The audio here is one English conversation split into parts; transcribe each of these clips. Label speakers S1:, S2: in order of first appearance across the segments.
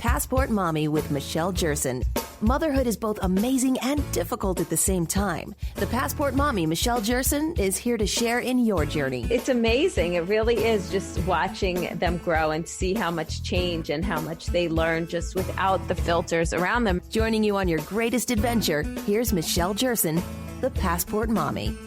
S1: Passport Mommy with Michelle Jerson. Motherhood is both amazing and difficult at the same time. The Passport Mommy, Michelle Jerson, is here to share in your journey.
S2: It's amazing. It really is, just watching them grow and see how much change and how much they learn just without the filters around them.
S1: Joining you on your greatest adventure, here's Michelle Jerson, the Passport Mommy.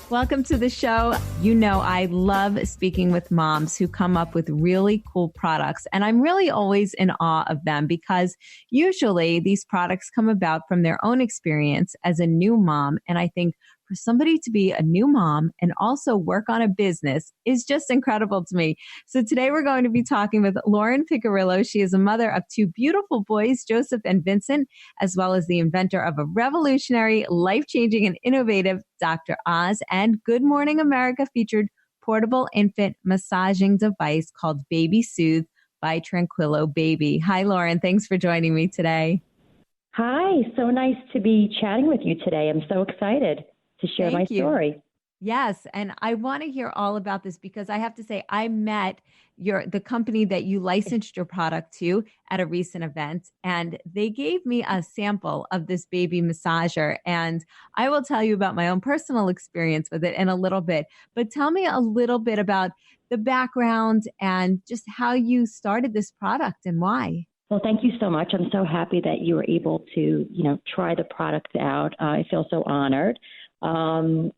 S2: Welcome to the show. You know, I love speaking with moms who come up with really cool products, and I'm really always in awe of them because usually these products come about from their own experience as a new mom. And I think for somebody to be a new mom and also work on a business is just incredible to me. So today we're going to be talking with Lauren Piccirillo. She is a mother of two beautiful boys, Joseph and Vincent, as well as the inventor of a revolutionary, life-changing, and innovative Dr. Oz and Good Morning America featured portable infant massaging device called Baby Soothe by Tranquillo Baby. Hi, Lauren. Thanks for joining me today.
S3: Hi. So nice to be chatting with you today. I'm so excited to share my story.
S2: Yes. And I want to hear all about this because I have to say, I met the company that you licensed your product to at a recent event, and they gave me a sample of this baby massager. And I will tell you about my own personal experience with it in a little bit, but tell me a little bit about the background and just how you started this product and why.
S3: Well, thank you so much. I'm so happy that you were able to, try the product out. I feel so honored.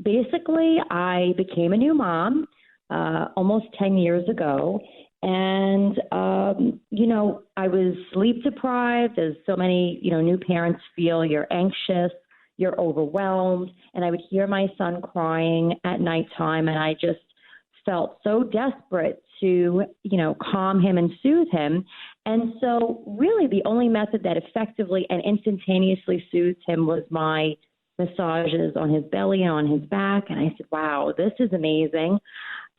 S3: Basically, I became a new mom almost 10 years ago. And, I was sleep deprived, as so many, new parents feel. You're anxious, you're overwhelmed. And I would hear my son crying at nighttime, and I just felt so desperate to, calm him and soothe him. And so really the only method that effectively and instantaneously soothed him was my massages on his belly and on his back. And I said, wow, this is amazing.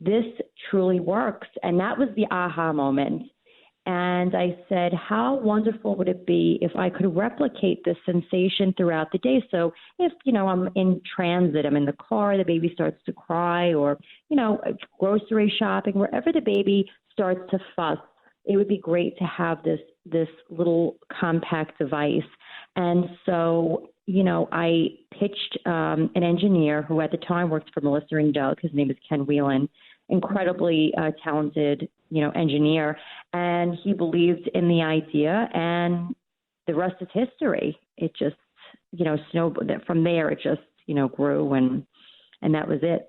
S3: This truly works. And that was the aha moment. And I said, how wonderful would it be if I could replicate this sensation throughout the day? So if, I'm in transit, I'm in the car, the baby starts to cry, or, grocery shopping, wherever the baby starts to fuss, it would be great to have this little compact device. And so, I pitched an engineer who at the time worked for Melissa and Doug. His name is Ken Whelan, incredibly talented, engineer. And he believed in the idea, and the rest is history. It just, snowballed. From there, it just, grew, and that was it.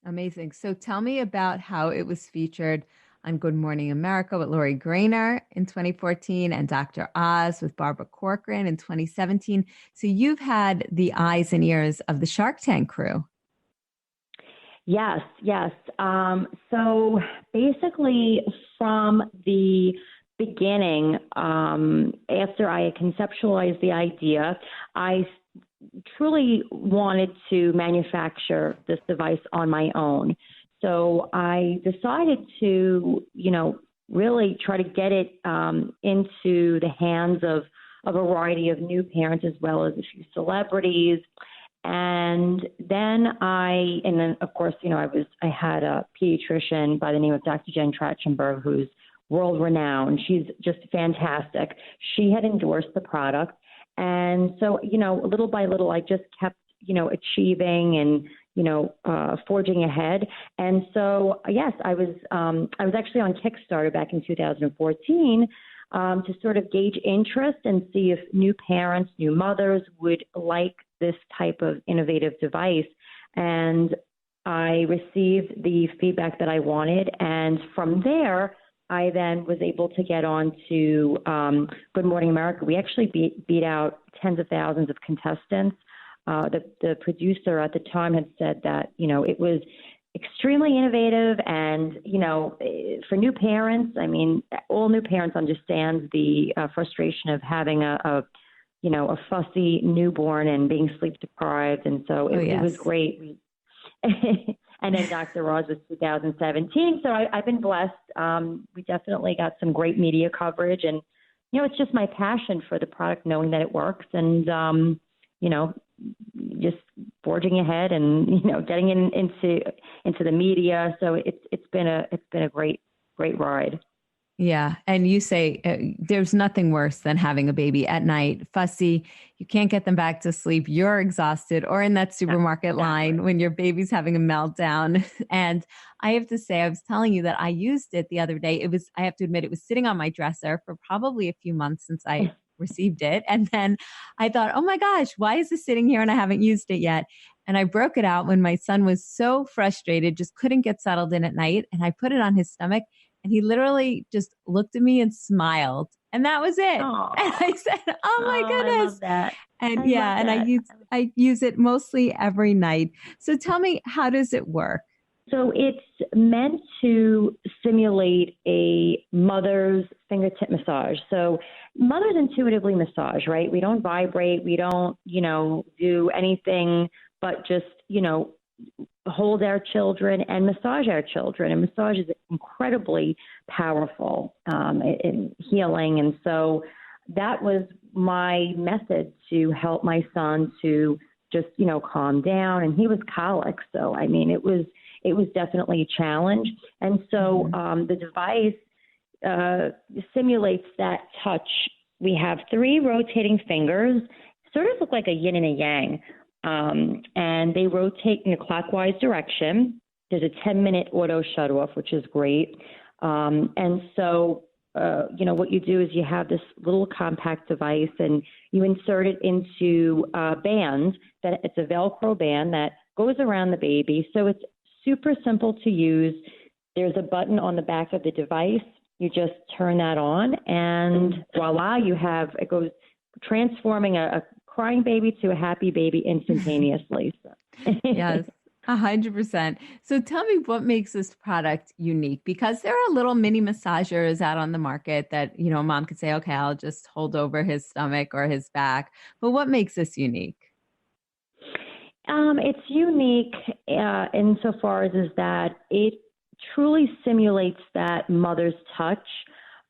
S2: Amazing. So tell me about how it was featured on Good Morning America with Lori Grainer in 2014 and Dr. Oz with Barbara Corcoran in 2017. So you've had the eyes and ears of the Shark Tank crew.
S3: Yes. So basically from the beginning, after I had conceptualized the idea, I truly wanted to manufacture this device on my own. So I decided to, really try to get it into the hands of a variety of new parents as well as a few celebrities. And then of course, I had a pediatrician by the name of Dr. Jen Trachtenberg, who's world renowned. She's just fantastic. She had endorsed the product. And so, little by little, I just kept, achieving and, forging ahead. And so, yes, I was actually on Kickstarter back in 2014 to sort of gauge interest and see if new parents, new mothers would like this type of innovative device. And I received the feedback that I wanted. And from there, I then was able to get on to Good Morning America. We actually beat out tens of thousands of contestants. The producer at the time had said that, it was extremely innovative and, for new parents, I mean, all new parents understand the frustration of having a fussy newborn and being sleep deprived. And so it was great. And then Dr. Oz was 2017. So I've been blessed. We definitely got some great media coverage, and, it's just my passion for the product, knowing that it works, and, just forging ahead and, getting into the media. So it's been a great ride.
S2: Yeah. And you say there's nothing worse than having a baby at night, fussy. You can't get them back to sleep. You're exhausted or in that supermarket line when your baby's having a meltdown. And I have to say, I was telling you that I used it the other day. I have to admit, it was sitting on my dresser for probably a few months since I received it. And then I thought, oh my gosh, why is this sitting here and I haven't used it yet? And I broke it out when my son was so frustrated, just couldn't get settled in at night. And I put it on his stomach. And he literally just looked at me and smiled. And that was it.
S3: Aww.
S2: And I said, oh my goodness.
S3: I love that.
S2: And
S3: I
S2: use it mostly every night. So tell me, how does it work?
S3: So it's meant to simulate a mother's fingertip massage. So mothers intuitively massage, right? We don't vibrate. We don't, do anything but just, hold our children and massage our children. And massage is incredibly powerful in healing. And so that was my method to help my son to just, calm down. And he was colic. So, it was definitely a challenge. And so the device simulates that touch. We have 3 rotating fingers, sort of look like a yin and a yang. And they rotate in a clockwise direction. There's a 10-minute auto shut-off, which is great. And so, what you do is you have this little compact device and you insert it into a band it's a Velcro band that goes around the baby. So it's super simple to use. There's a button on the back of the device. You just turn that on and voila, it goes transforming a crying baby to a happy baby instantaneously.
S2: Yes, 100%. So tell me what makes this product unique, because there are little mini massagers out on the market that, mom could say, okay, I'll just hold over his stomach or his back. But what makes this unique?
S3: It's unique insofar as is that it truly simulates that mother's touch.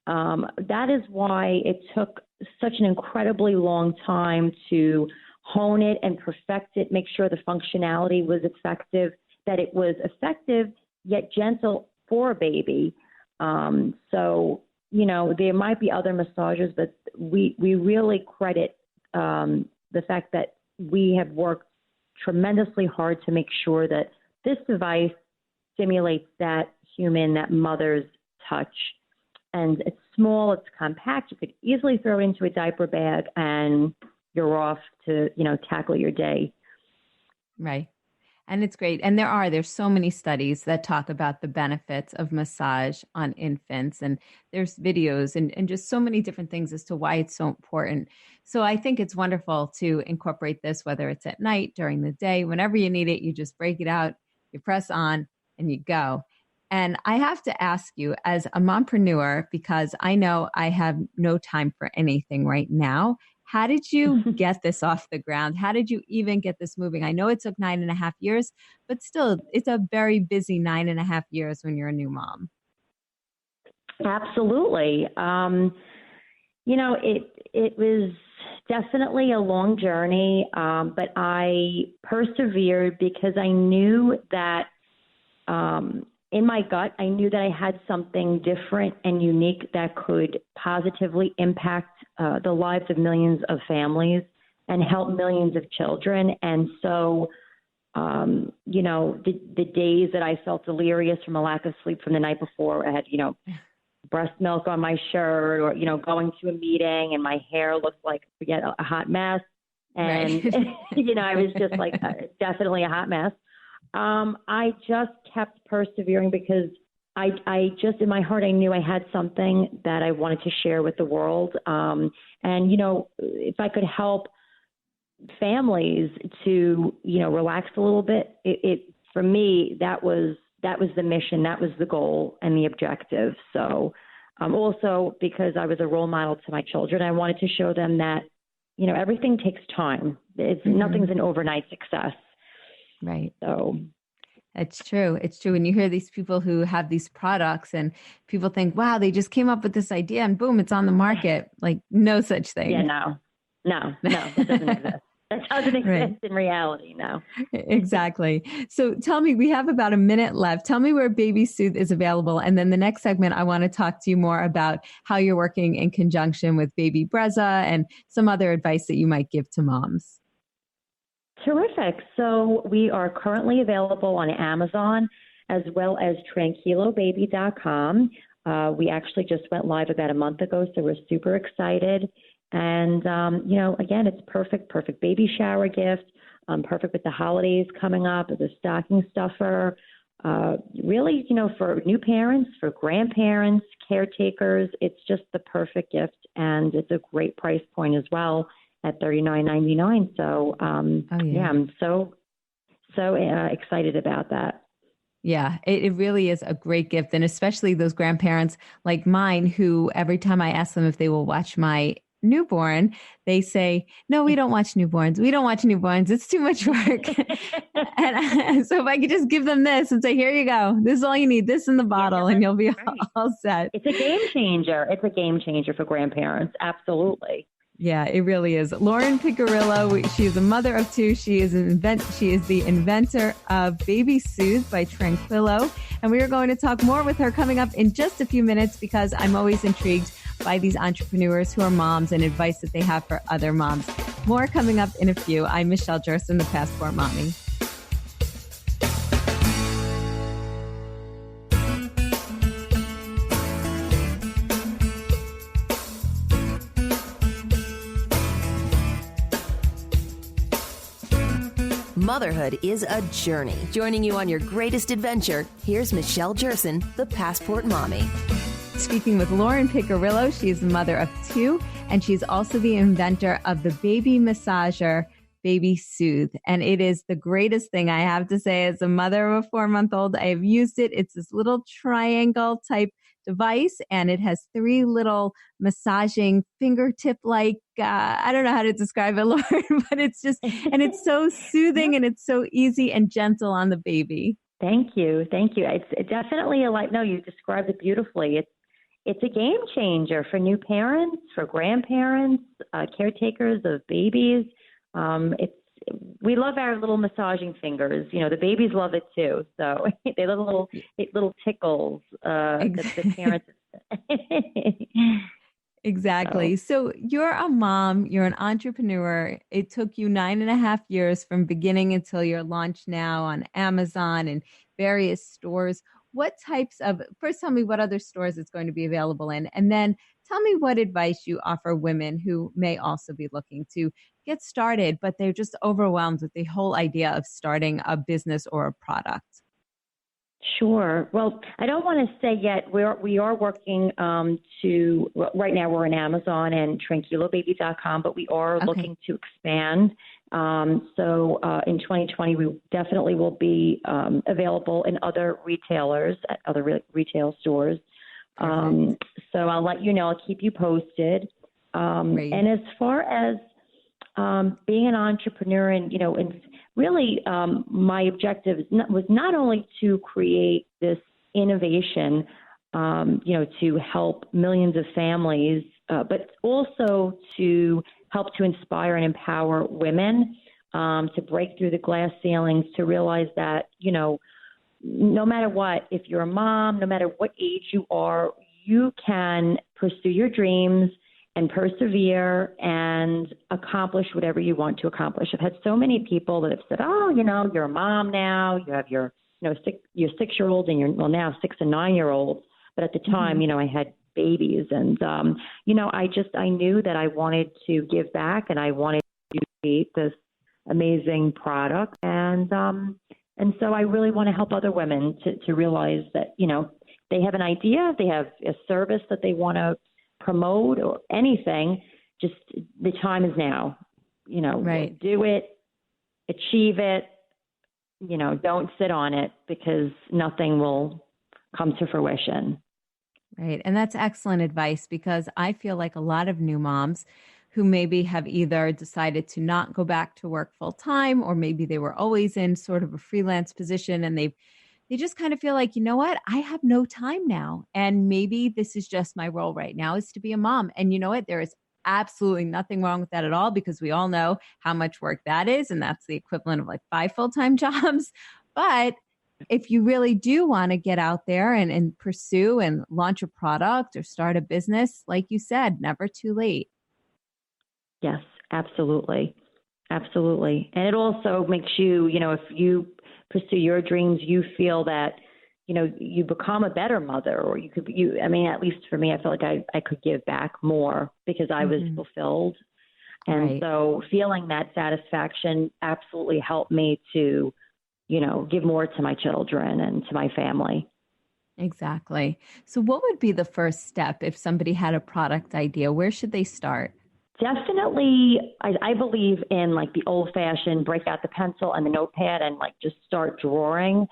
S3: That is why it took such an incredibly long time to hone it and perfect it, make sure the functionality was effective, that it was effective yet gentle for a baby. So, there might be other massagers, but we really credit the fact that we have worked tremendously hard to make sure that this device simulates that mother's touch. And it's small, it's compact. You could easily throw it into a diaper bag and you're off to, tackle your day.
S2: Right. And it's great. And there's so many studies that talk about the benefits of massage on infants. And there's videos and just so many different things as to why it's so important. So I think it's wonderful to incorporate this, whether it's at night, during the day, whenever you need it, you just break it out, you press on and you go. And I have to ask you, as a mompreneur, because I know I have no time for anything right now, how did you get this off the ground? How did you even get this moving? I know it took 9.5 years, but still, it's a very busy 9.5 years when you're a new mom.
S3: Absolutely. It was definitely a long journey, but I persevered because I knew that in my gut, I knew that I had something different and unique that could positively impact the lives of millions of families and help millions of children. And so, the days that I felt delirious from a lack of sleep from the night before, I had, breast milk on my shirt or, going to a meeting and my hair looked like, forget, a hot mess. And, right. I was just like, definitely a hot mess. I just kept persevering because I just, in my heart, I knew I had something that I wanted to share with the world. And, if I could help families to, relax a little bit, for me, that was the mission, that was the goal and the objective. So, also because I was a role model to my children, I wanted to show them that, everything takes time. Nothing's an overnight success.
S2: Right.
S3: So
S2: it's true. It's true. And you hear these people who have these products and people think, wow, they just came up with this idea and boom, it's on the market. Like no such thing.
S3: Yeah, no, that doesn't exist. That doesn't exist
S2: Right.
S3: in reality now.
S2: Exactly. So tell me, we have about a minute left. Tell me where Baby Soothe is available. And then the next segment, I want to talk to you more about how you're working in conjunction with Baby Brezza and some other advice that you might give to moms.
S3: Terrific. So we are currently available on Amazon as well as tranquilobaby.com. We actually just went live about a month ago, so we're super excited. And, again, it's perfect baby shower gift, perfect with the holidays coming up as a stocking stuffer. Really, for new parents, for grandparents, caretakers, it's just the perfect gift. And it's a great price point as well at $39.99. So, I'm so excited about that.
S2: Yeah, it really is a great gift. And especially those grandparents like mine who every time I ask them if they will watch my newborn, they say, no, we don't watch newborns. We don't watch newborns. It's too much work. And so if I could just give them this and say, here you go. This is all you need. This in the bottle and you'll be all set.
S3: It's a game changer. It's a game changer for grandparents. Absolutely.
S2: Yeah, it really is. Lauren Piccirillo, she is a mother of two. She is the inventor of Baby Soothe by Tranquilo. And we are going to talk more with her coming up in just a few minutes because I'm always intrigued by these entrepreneurs who are moms and advice that they have for other moms. More coming up in a few. I'm Michelle Jerson, the Passport Mommy.
S1: Motherhood is a journey. Joining you on your greatest adventure, here's Michelle Jerson, the Passport Mommy.
S2: Speaking with Lauren Piccirillo, she's the mother of two, and she's also the inventor of the baby massager, Baby Soothe. And it is the greatest thing, I have to say, as a mother of a 4-month-old. I have used it. It's this little triangle type device, and it has 3 little massaging fingertip-like, I don't know how to describe it, Lauren, but it's just, and it's so soothing and it's so easy and gentle on the baby.
S3: Thank you. It's definitely no, you described it beautifully. It's a game changer for new parents, for grandparents, caretakers of babies. We love our little massaging fingers. The babies love it too. So they love little tickles. The parents.
S2: Exactly. So you're a mom, you're an entrepreneur. It took you 9.5 years from beginning until your launch now on Amazon and various stores. First tell me what other stores it's going to be available in, and then tell me what advice you offer women who may also be looking to get started, but they're just overwhelmed with the whole idea of starting a business or a product.
S3: Sure. Well, I don't want to say yet. We are working right now we're on Amazon and tranquilobaby.com, but we are looking to expand. So in 2020, we definitely will be available in other retailers at other retail stores. So I'll let you know. I'll keep you posted. And as far as being an entrepreneur and really, my objective was not only to create this innovation, to help millions of families, but also to help to inspire and empower women to break through the glass ceilings, to realize that, no matter what, if you're a mom, no matter what age you are, you can pursue your dreams and persevere and accomplish whatever you want to accomplish. I've had so many people that have said, oh, you're a mom now, you have your 6-year-old and your now 6 and 9-year-olds. But at the time, I had babies and, I knew that I wanted to give back and I wanted to create this amazing product. And so I really want to help other women to realize that, they have an idea, they have a service that they want to promote or anything, just the time is now,
S2: Right.
S3: Do it, achieve it, don't sit on it because nothing will come to fruition.
S2: Right. And that's excellent advice because I feel like a lot of new moms who maybe have either decided to not go back to work full time, or maybe they were always in sort of a freelance position and they just kind of feel like, you know what, I have no time now. And maybe this is just my role right now is to be a mom. And you know what, there is absolutely nothing wrong with that at all, because we all know how much work that is. And that's the equivalent of like 5 full-time jobs. But if you really do want to get out there and pursue and launch a product or start a business, like you said, never too late.
S3: Yes, absolutely. Absolutely. And it also makes you, if you pursue your dreams, you feel that, you become a better mother, or at least for me, I felt like I could give back more because I was fulfilled. And so feeling that satisfaction absolutely helped me to, give more to my children and to my family.
S2: Exactly. So what would be the first step if somebody had a product idea? Where should they start?
S3: Definitely, I believe in like the old-fashioned break out the pencil and the notepad and like just start drawing.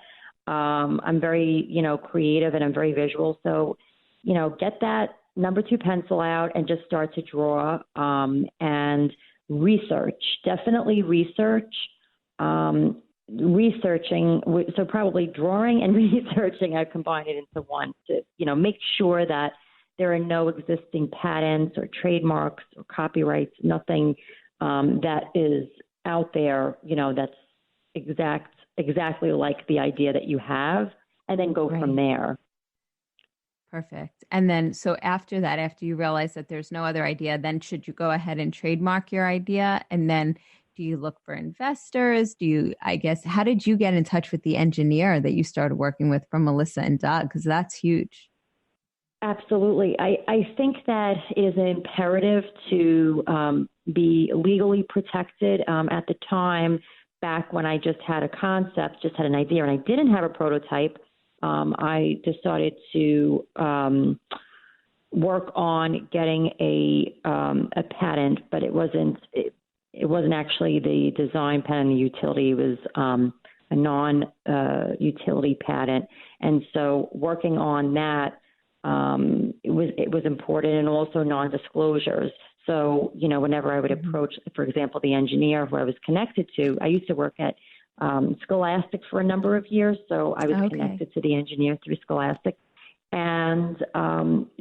S3: I'm very, creative, and I'm very visual. So, get that number 2 pencil out and just start to draw and research. Definitely research. Researching. So probably drawing and researching. I've combined it into one to, make sure that there are no existing patents or trademarks or copyrights, nothing that is out there, that's exactly like the idea that you have, and then go from there.
S2: Perfect. And then, so after that, after you realize that there's no other idea, then should you go ahead and trademark your idea? And then do you look for investors? How did you get in touch with the engineer that you started working with from Melissa and Doug? Because that's huge.
S3: Absolutely. I think that it is imperative to be legally protected. At the time, back when I just had a concept, just had an idea, and I didn't have a prototype, I decided to work on getting a patent, but it wasn't actually the design patent, the utility. It was a non-utility patent, and so working on that. It was important, and also non-disclosures. So, whenever I would approach, for example, the engineer who I was connected to, I used to work at Scholastic for a number of years. So I was connected to the engineer through Scholastic, and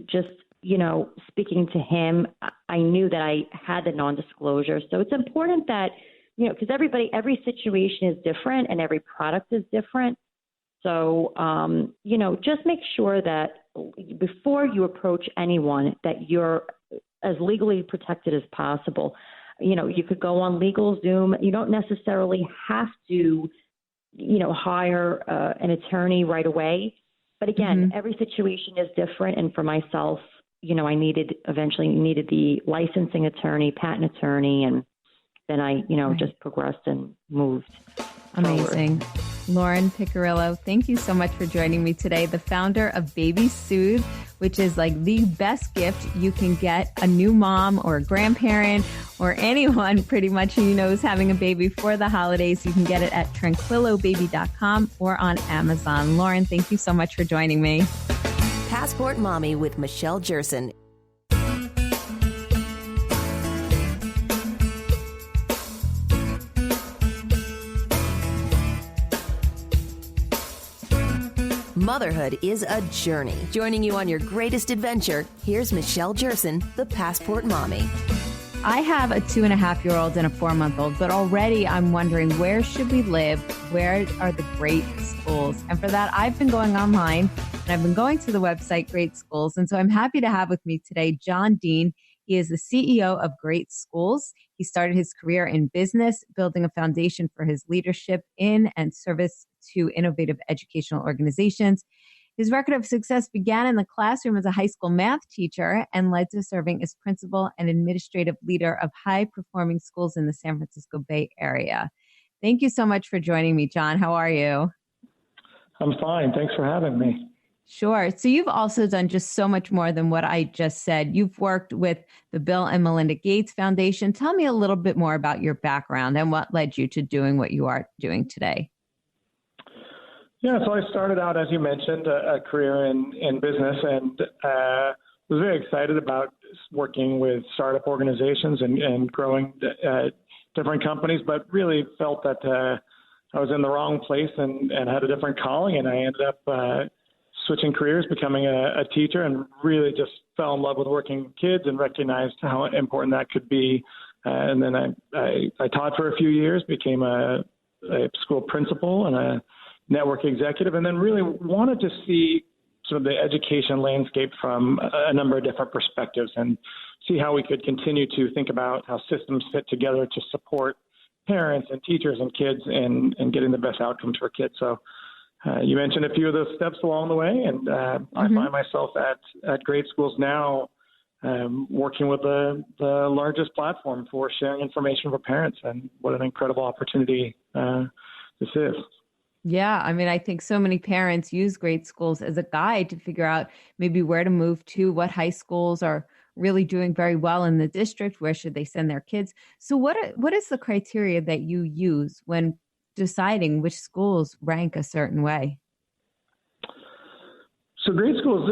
S3: just, speaking to him, I knew that I had the non-disclosure. So it's important that, because every situation is different and every product is different. So, just make sure that before you approach anyone that you're as legally protected as possible. You could go on LegalZoom. You don't necessarily have to, hire an attorney right away. But again, every situation is different. And for myself, I eventually needed the licensing attorney, patent attorney, and then I, just progressed and moved.
S2: Amazing.
S3: Forward.
S2: Lauren Piccirillo, thank you so much for joining me today, the founder of Baby Soothe, which is like the best gift you can get a new mom or a grandparent or anyone pretty much who knows having a baby for the holidays. You can get it at tranquillobaby.com or on Amazon. Lauren, thank you so much for joining me.
S1: Passport Mommy with Michelle Jerson. Motherhood is a journey. Joining you on your greatest adventure, here's Michelle Jerson, the Passport Mommy.
S2: I have a 2.5-year-old and a 4-month-old, but already I'm wondering, where should we live? Where are the great schools? And for that, I've been going online, and I've been going to the website Great Schools. And so I'm happy to have with me today Jon Deene. He is the CEO of Great Schools. He started his career in business, building a foundation for his leadership in and service to innovative educational organizations. His record of success began in the classroom as a high school math teacher and led to serving as principal and administrative leader of high-performing schools in the San Francisco Bay Area. Thank you so much for joining me, Jon. How are you?
S4: I'm fine. Thanks for having me.
S2: Sure. So you've also done just so much more than what I just said. You've worked with the Bill and Melinda Gates Foundation. Tell me a little bit more about your background and what led you to doing what you are doing today.
S4: Yeah, so I started out, as you mentioned, a career in business, and was very excited about working with startup organizations and growing different companies, but really felt that I was in the wrong place and had a different calling, and I ended up switching careers, becoming a teacher, and really just fell in love with working with kids and recognized how important that could be. And then I taught for a few years, became a school principal and a network executive, and then really wanted to see sort of the education landscape from a number of different perspectives and see how we could continue to think about how systems fit together to support parents and teachers and kids and getting the best outcomes for kids. So you mentioned a few of those steps along the way, and I find myself at grade schools now working with the largest platform for sharing information for parents, and what an incredible opportunity this is.
S2: Yeah, I mean, I think so many parents use grade schools as a guide to figure out maybe where to move to, what high schools are really doing very well in the district, where should they send their kids. So what is the criteria that you use when deciding which schools rank a certain way?
S4: So grade schools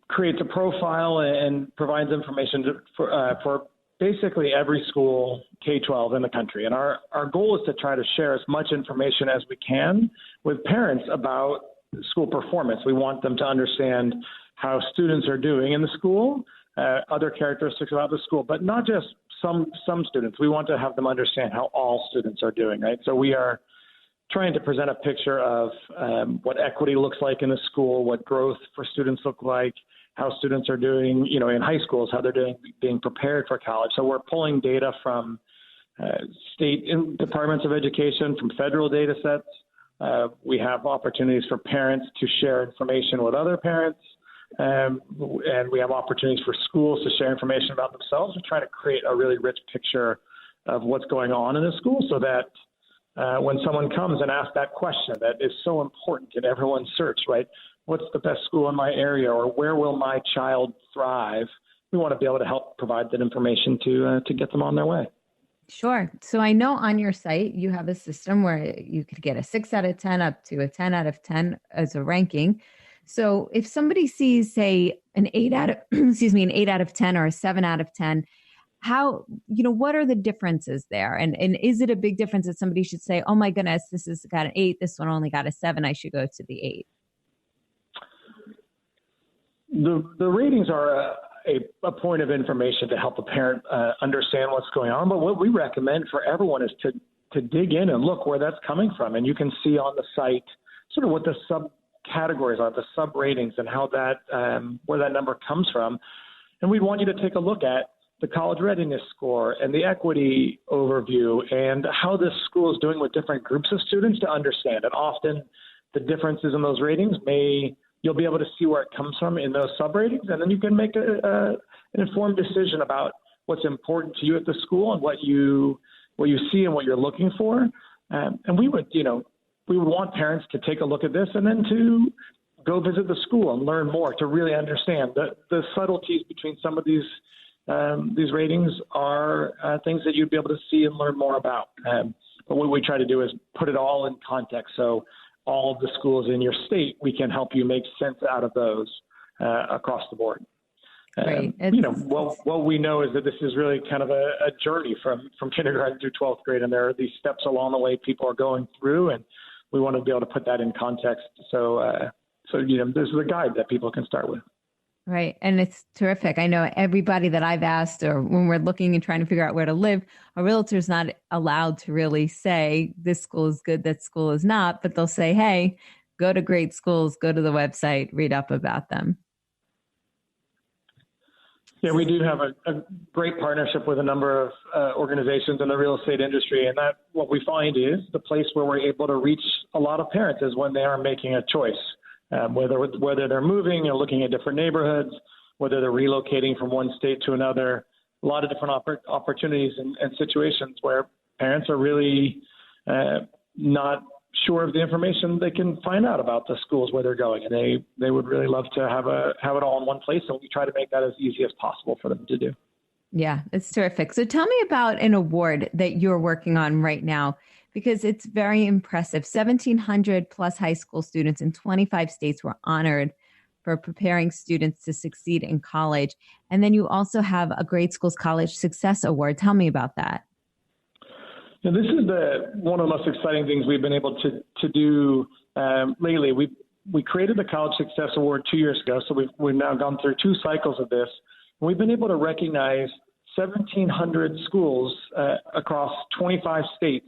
S4: creates a profile and provides information for basically every school K-12 in the country. And our goal is to try to share as much information as we can with parents about school performance. We want them to understand how students are doing in the school, other characteristics about the school, but not just some students. We want to have them understand how all students are doing, right? So we are trying to present a picture of what equity looks like in the school, what growth for students look like, how students are doing, in high schools, how they're doing, being prepared for college. So we're pulling data from state departments of education, from federal data sets. We have opportunities for parents to share information with other parents. And we have opportunities for schools to share information about themselves. We're trying to create a really rich picture of what's going on in the school, so that when someone comes and asks that question that is so important in everyone's search, right? What's the best school in my area, or where will my child thrive? We want to be able to help provide that information to get them on their way.
S2: Sure. So I know on your site, you have a system where you could get a 6 out of 10 up to a 10 out of 10 as a ranking. So if somebody sees, say, an 8 out of 10 or a 7 out of 10, what are the differences there? And is it a big difference that somebody should say, oh my goodness, this has got an 8, this one only got a 7, I should go to the 8?
S4: The ratings are a point of information to help a parent understand what's going on. But what we recommend for everyone is to dig in and look where that's coming from. And you can see on the site sort of what the subcategories are, the sub ratings, and how that where that number comes from. And we want you to take a look at the college readiness score and the equity overview and how this school is doing with different groups of students to understand. And often the differences in those ratings you'll be able to see where it comes from in those sub-ratings, and then you can make an informed decision about what's important to you at the school and what you see and what you're looking for. And we would want parents to take a look at this and then to go visit the school and learn more, to really understand the subtleties between some of these ratings are things that you'd be able to see and learn more about. But what we try to do is put it all in context. So all of the schools in your state, we can help you make sense out of those across the board.
S2: Right.
S4: What we know is that this is really kind of a journey from kindergarten through 12th grade, and there are these steps along the way people are going through, and we want to be able to put that in context. So this is a guide that people can start with.
S2: Right. And it's terrific. I know everybody that I've asked, or when we're looking and trying to figure out where to live, a realtor is not allowed to really say this school is good, that school is not, but they'll say, hey, go to great schools, go to the website, read up about them.
S4: Yeah, we do have a great partnership with a number of organizations in the real estate industry. And that what we find is the place where we're able to reach a lot of parents is when they are making a choice. Whether they're moving or looking at different neighborhoods, whether they're relocating from one state to another, a lot of different opportunities and situations where parents are really not sure of the information they can find out about the schools where they're going. And they would really love to have it all in one place. And we try to make that as easy as possible for them to do.
S2: Yeah, it's terrific. So tell me about an award that you're working on right now, because it's very impressive. 1,700 plus high school students in 25 states were honored for preparing students to succeed in college. And then you also have a Grade Schools College Success Award. Tell me about that.
S4: This is one of the most exciting things we've been able to do lately. we created the College Success Award 2 years ago. So we've now gone through 2 cycles of this. And we've been able to recognize 1,700 schools across 25 states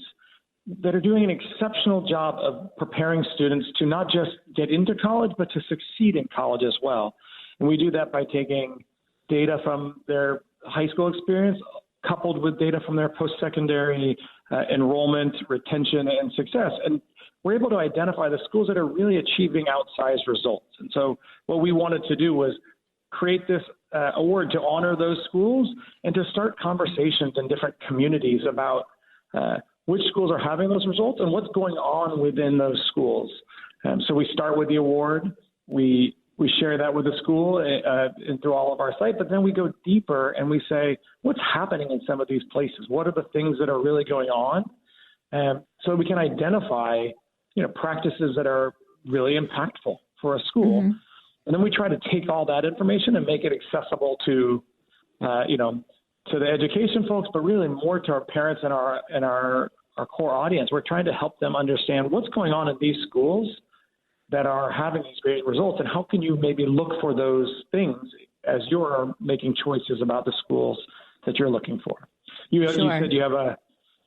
S4: that are doing an exceptional job of preparing students to not just get into college, but to succeed in college as well. And we do that by taking data from their high school experience, coupled with data from their post-secondary enrollment, retention, and success. And we're able to identify the schools that are really achieving outsized results. And so what we wanted to do was create this award to honor those schools and to start conversations in different communities about which schools are having those results and what's going on within those schools. So we start with the award. We share that with the school and through all of our site, but then we go deeper and we say, what's happening in some of these places? What are the things that are really going on? So we can identify, practices that are really impactful for a school. Mm-hmm. And then we try to take all that information and make it accessible to, to the education folks, but really more to our parents and our core audience. We're trying to help them understand what's going on in these schools that are having these great results, and how can you maybe look for those things as you're making choices about the schools that you're looking for. You said you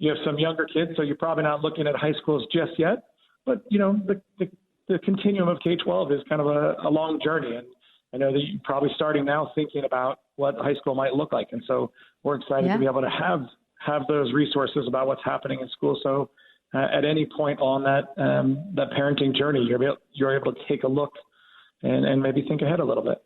S4: have some younger kids, so you're probably not looking at high schools just yet, but the continuum of K-12 is kind of a long journey, and I know that you're probably starting now thinking about what high school might look like, and so we're excited to be able to have those resources about what's happening in school. So at any point on that parenting journey, you're able to take a look and maybe think ahead a little bit.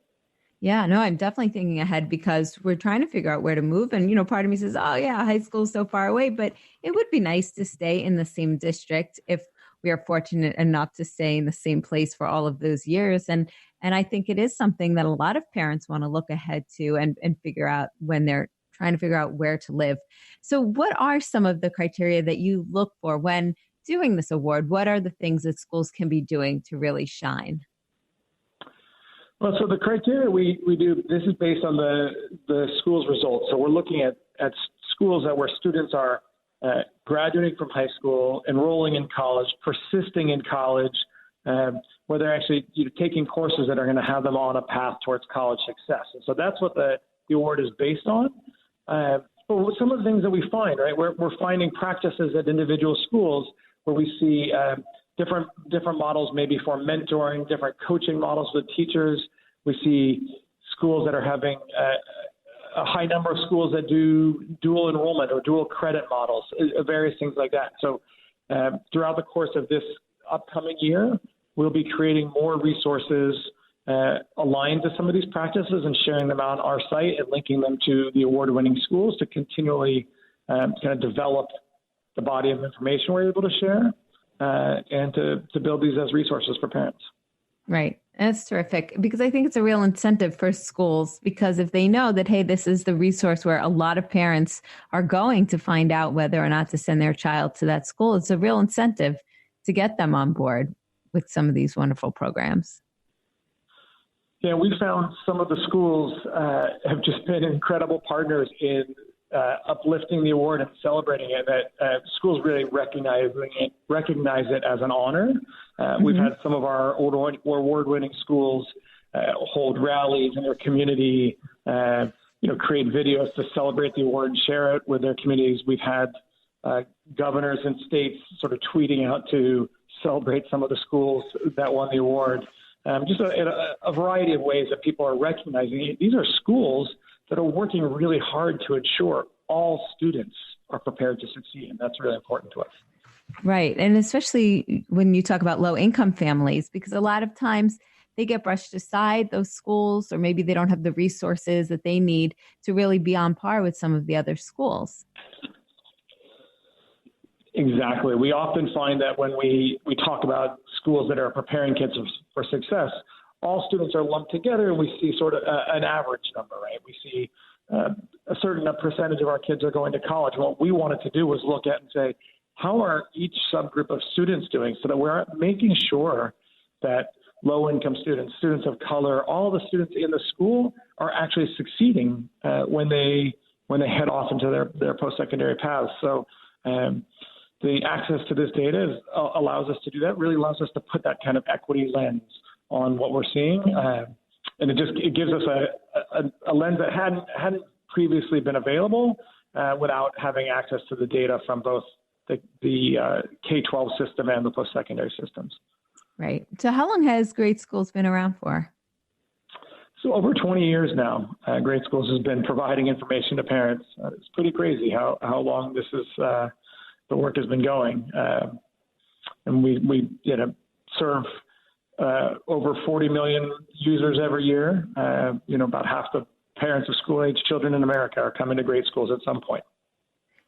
S2: Yeah, no, I'm definitely thinking ahead because we're trying to figure out where to move. And, part of me says, oh, yeah, high school is so far away, but it would be nice to stay in the same district if we are fortunate enough to stay in the same place for all of those years. And I think it is something that a lot of parents want to look ahead to and figure out when they're trying to figure out where to live. So what are some of the criteria that you look for when doing this award? What are the things that schools can be doing to really shine?
S4: Well, so the criteria we do, this is based on the school's results. So we're looking at schools where students are graduating from high school, enrolling in college, persisting in college, where they're actually taking courses that are going to have them on a path towards college success. And so that's what the award is based on. But some of the things that we find, right, we're finding practices at individual schools where we see different models maybe for mentoring, different coaching models with teachers. We see schools that are having a high number of schools that do dual enrollment or dual credit models, various things like that. So throughout the course of this upcoming year, we'll be creating more resources aligned to some of these practices and sharing them on our site and linking them to the award-winning schools to continually kind of develop the body of information we're able to share and to build these as resources for parents.
S2: Right. That's terrific because I think it's a real incentive for schools because if they know that, hey, this is the resource where a lot of parents are going to find out whether or not to send their child to that school, it's a real incentive to get them on board with some of these wonderful programs.
S4: Yeah, we found some of the schools have just been incredible partners in uplifting the award and celebrating it. That schools really recognize it as an honor. We've had some of our award-winning schools hold rallies in their community, create videos to celebrate the award and share it with their communities. We've had governors and states sort of tweeting out to celebrate some of the schools that won the award. Just a variety of ways that people are recognizing these are schools that are working really hard to ensure all students are prepared to succeed. And that's really important to us.
S2: Right. And especially when you talk about low income families, because a lot of times they get brushed aside, those schools, or maybe they don't have the resources that they need to really be on par with some of the other schools.
S4: Exactly. We often find that when we talk about schools that are preparing kids for success, all students are lumped together and we see sort of an average number, right? We see a certain percentage of our kids are going to college. What we wanted to do was look at and say, how are each subgroup of students doing so that we're making sure that low-income students, students of color, all the students in the school are actually succeeding when they head off into their post-secondary paths. So the access to this data allows us to do that, really allows us to put that kind of equity lens on what we're seeing. And it gives us a lens that hadn't previously been available without having access to the data from both the K-12 system and the post-secondary systems.
S2: Right. So how long has Great Schools been around for?
S4: So over 20 years now, Great Schools has been providing information to parents. It's pretty crazy how long this is the work has been going. And we serve over 40 million users every year. About half the parents of school-age children in America are coming to Great Schools at some point.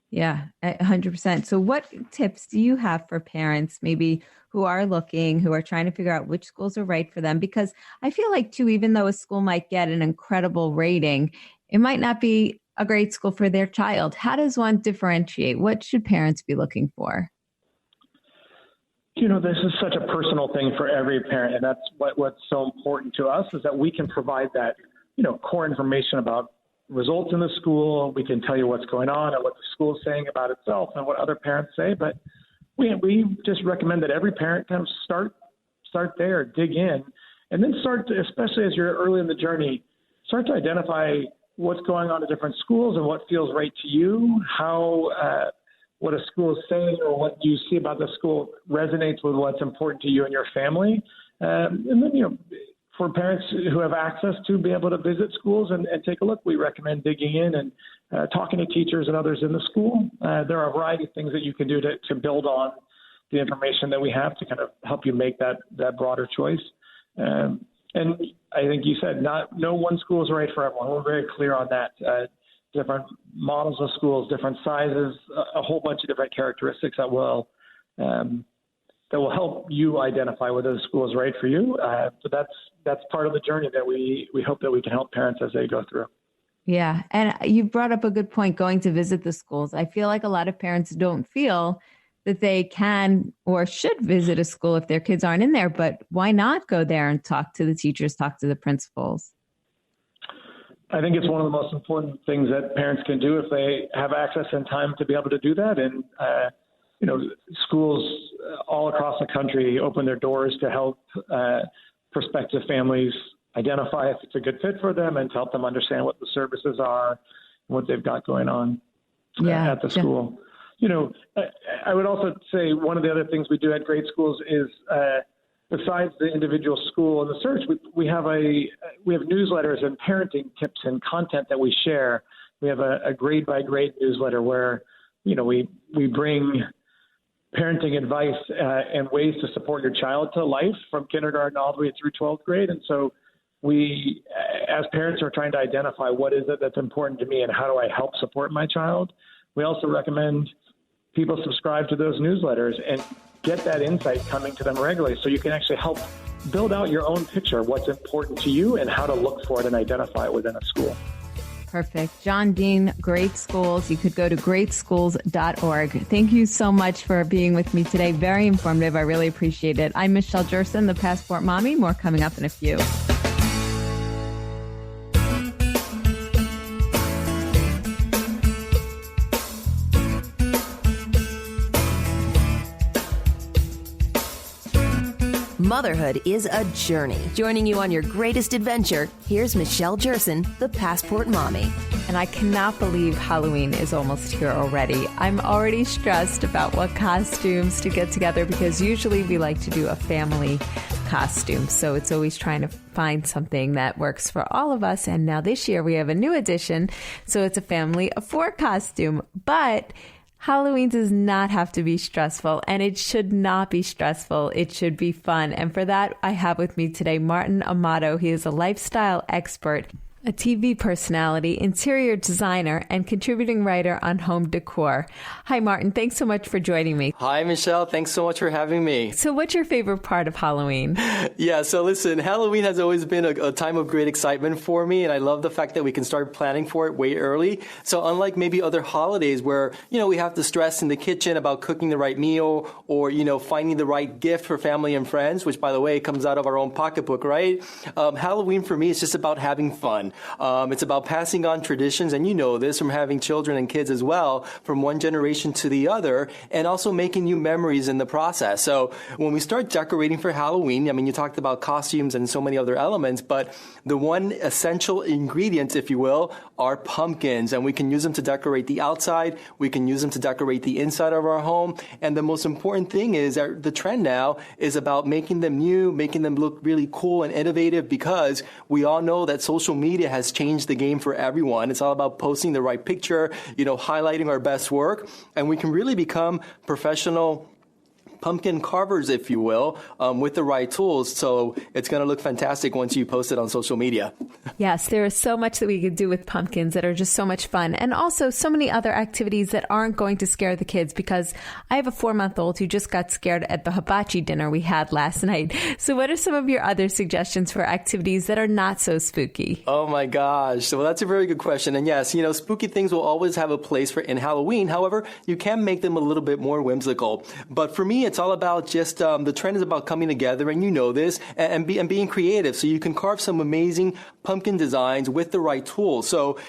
S2: Yeah, 100%. So what tips do you have for parents maybe who are looking, who are trying to figure out which schools are right for them? Because I feel like, too, even though a school might get an incredible rating, it might not be a great school for their child. How does one differentiate? What should parents be looking for?
S4: This is such a personal thing for every parent, and that's what's so important to us is that we can provide that, core information about results in the school. We can tell you what's going on and what the school is saying about itself and what other parents say. But we just recommend that every parent kind of start there, dig in, and then start to, especially as you're early in the journey, start to identify what's going on at different schools and what feels right to you, how what a school is saying or what you see about the school resonates with what's important to you and your family. And then, for parents who have access to be able to visit schools and take a look, we recommend digging in and talking to teachers and others in the school. There are a variety of things that you can do to build on the information that we have to kind of help you make that broader choice. And I think you said no one school is right for everyone. We're very clear on that. Different models of schools, different sizes, a whole bunch of different characteristics that will help you identify whether the school is right for you. But that's part of the journey that we hope that we can help parents as they go through.
S2: Yeah. And you brought up a good point, going to visit the schools. I feel like a lot of parents don't feel that they can or should visit a school if their kids aren't in there, but why not go there and talk to the teachers, talk to the principals?
S4: I think it's one of the most important things that parents can do if they have access and time to be able to do that. And, schools all across the country open their doors to help prospective families identify if it's a good fit for them and to help them understand what the services are and what they've got going on at the school. I would also say one of the other things we do at Great Schools is besides the individual school and the search, we have newsletters and parenting tips and content that we share. We have a grade by grade newsletter where, we bring parenting advice and ways to support your child to life from kindergarten all the way through 12th grade. And so we, as parents, are trying to identify what is it that's important to me and how do I help support my child. We also recommend people subscribe to those newsletters and get that insight coming to them regularly so you can actually help build out your own picture of what's important to you and how to look for it and identify it within a school.
S2: Perfect. Jon Deene, Great Schools. You could go to greatschools.org. Thank you so much for being with me today. Very informative. I really appreciate it. I'm Michelle Jerson, the Passport Mommy. More coming up in a few.
S1: Motherhood is a journey. Joining you on your greatest adventure, here's Michelle Jerson, the Passport Mommy.
S2: And I cannot believe Halloween is almost here already. I'm already stressed about what costumes to get together because usually we like to do a family costume. So it's always trying to find something that works for all of us. And now this year we have a new addition. So it's a family of 4 costume. But Halloween does not have to be stressful, and it should not be stressful. It should be fun. And for that, I have with me today Martin Amato. He is a lifestyle expert, a TV personality, interior designer, and contributing writer on home decor. Hi, Martin. Thanks so much for joining me.
S5: Hi, Michelle. Thanks so much for having me.
S2: So what's your favorite part of Halloween?
S5: Yeah, so listen, Halloween has always been a time of great excitement for me, and I love the fact that we can start planning for it way early. So unlike maybe other holidays where, we have to stress in the kitchen about cooking the right meal or, finding the right gift for family and friends, which, by the way, comes out of our own pocketbook, right? Halloween for me is just about having fun. It's about passing on traditions, and you know this from having children and kids as well, from one generation to the other, and also making new memories in the process. So when we start decorating for Halloween, I mean, you talked about costumes and so many other elements, but the one essential ingredient, if you will, are pumpkins, and we can use them to decorate the outside. We can use them to decorate the inside of our home. And the most important thing is that the trend now is about making them new, making them look really cool and innovative, because we all know that social media has changed the game for everyone. It's all about posting the right picture, highlighting our best work, and we can really become professional pumpkin carvers, if you will, with the right tools. So it's going to look fantastic once you post it on social media.
S2: Yes, there is so much that we could do with pumpkins that are just so much fun. And also so many other activities that aren't going to scare the kids, because I have a 4-month-old who just got scared at the hibachi dinner we had last night. So what are some of your other suggestions for activities that are not so spooky?
S5: Oh my gosh. Well, that's a very good question. And yes, spooky things will always have a place in Halloween. However, you can make them a little bit more whimsical. But for me, it's all about just the trend is about coming together, and you know this, and being creative. So you can carve some amazing pumpkin designs with the right tools. So,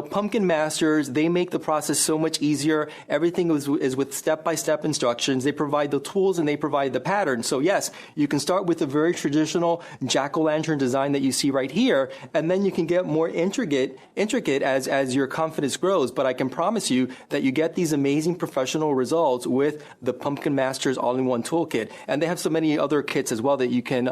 S5: Pumpkin Masters, they make the process so much easier. Everything is with step-by-step instructions. They provide the tools and they provide the pattern. So yes, you can start with a very traditional jack-o'-lantern design that you see right here, and then you can get more intricate as your confidence grows. But I can promise you that you get these amazing professional results with the Pumpkin Masters all-in-one toolkit. And they have so many other kits as well that you can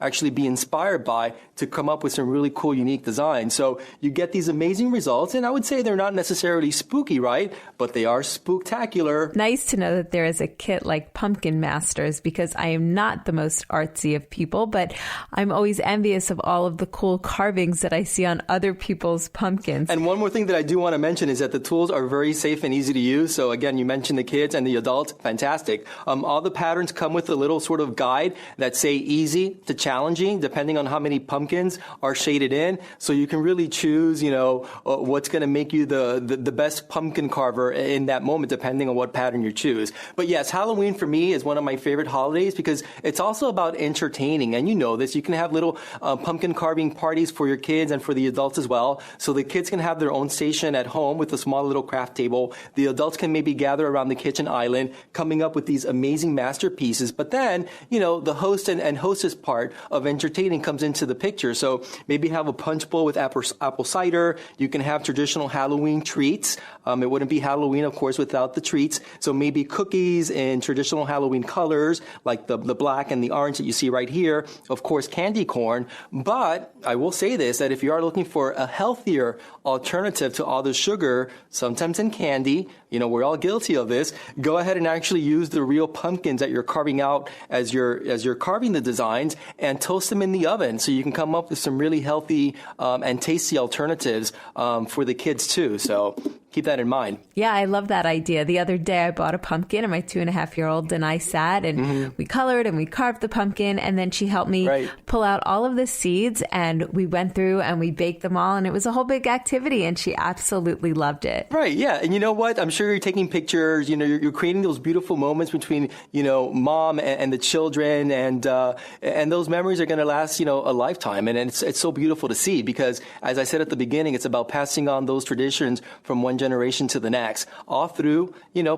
S5: actually be inspired by to come up with some really cool, unique designs. So you get these amazing results, and I would say they're not necessarily spooky, right? But they are spooktacular.
S2: Nice to know that there is a kit like Pumpkin Masters, because I am not the most artsy of people, but I'm always envious of all of the cool carvings that I see on other people's pumpkins.
S5: And one more thing that I do want to mention is that the tools are very safe and easy to use. So again, you mentioned the kids and the adults, fantastic. All the patterns come with a little sort of guide that say easy to challenging, depending on how many pumpkins are shaded in. So you can really choose, what's going to make you the best pumpkin carver in that moment, depending on what pattern you choose. But yes, Halloween for me is one of my favorite holidays because it's also about entertaining. And you know this, you can have little pumpkin carving parties for your kids and for the adults as well. So the kids can have their own station at home with a small little craft table. The adults can maybe gather around the kitchen island, coming up with these amazing masterpieces. But then, the host and hostess part of entertaining comes into the picture. So maybe have a punch bowl with apple cider. You can have traditional Halloween treats. It wouldn't be Halloween, of course, without the treats. So maybe cookies in traditional Halloween colors, like the black and the orange that you see right here. Of course, candy corn. But I will say this, that if you are looking for a healthier alternative to all the sugar, sometimes in candy, we're all guilty of this, go ahead and actually use the real pumpkins that you're carving out as you're carving the designs and toast them in the oven. So you can come up with some really healthy and tasty alternatives for the kids too. So keep that in mind.
S2: Yeah, I love that idea. The other day I bought a pumpkin and my 2.5-year-old and I sat and we colored and we carved the pumpkin, and then she helped me pull out all of the seeds, and we went through and we baked them all, and it was a whole big activity, and she absolutely loved it.
S5: Right, yeah. And you know what? I'm sure you're taking pictures, you're creating those beautiful moments between, mom and the children, and those memories are going to last, a lifetime. And it's so beautiful to see because, as I said at the beginning, it's about passing on those traditions from one generation to the next, all through,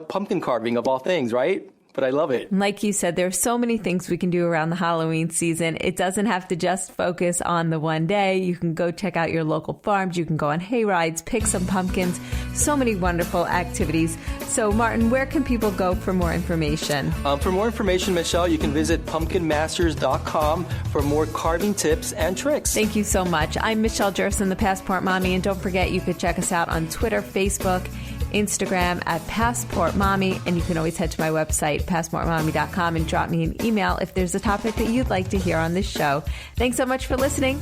S5: pumpkin carving of all things, right? But I love it.
S2: Like you said, there's so many things we can do around the Halloween season. It doesn't have to just focus on the one day. You can go check out your local farms. You can go on hay rides, pick some pumpkins. So many wonderful activities. So, Martin, where can people go for more information?
S5: For more information, Michelle, you can visit pumpkinmasters.com for more carving tips and tricks.
S2: Thank you so much. I'm Michelle Jerson, the Passport Mommy. And don't forget, you could check us out on Twitter, Facebook, Instagram at Passport Mommy, and you can always head to my website, passportmommy.com, and drop me an email if there's a topic that you'd like to hear on this show. Thanks so much for listening.